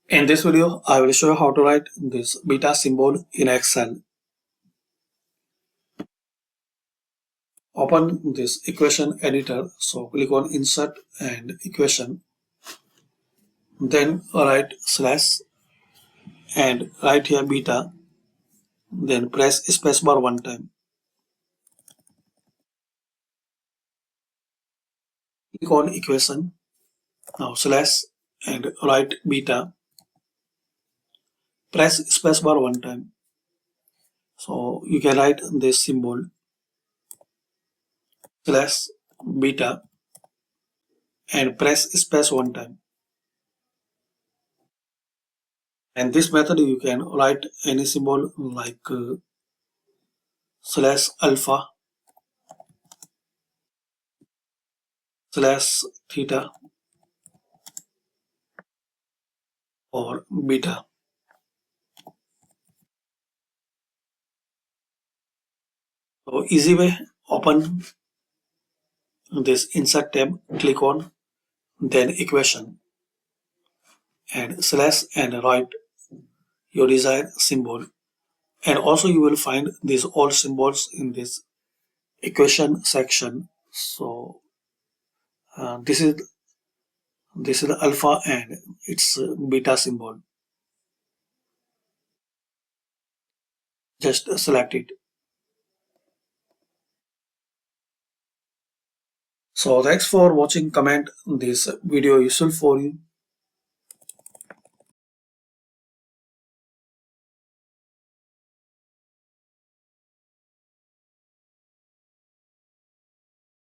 In this video, I will show you how to write this beta symbol in Excel. Open this equation editor. So click on Insert and Equation. Then write slash and write here beta. Then press spacebar one time. Click on Equation. Now slash and write beta. Press spacebar one time. So you can write this symbol slash beta and press space one time. And this method you can write any symbol like slash alpha slash theta or beta. So easy way, open this insert tab, click on then equation and slash and write your desired symbol. And also you will find these all symbols in this equation section. So this is the alpha and its beta symbol. Just select it. So thanks for watching. Comment this video useful for you.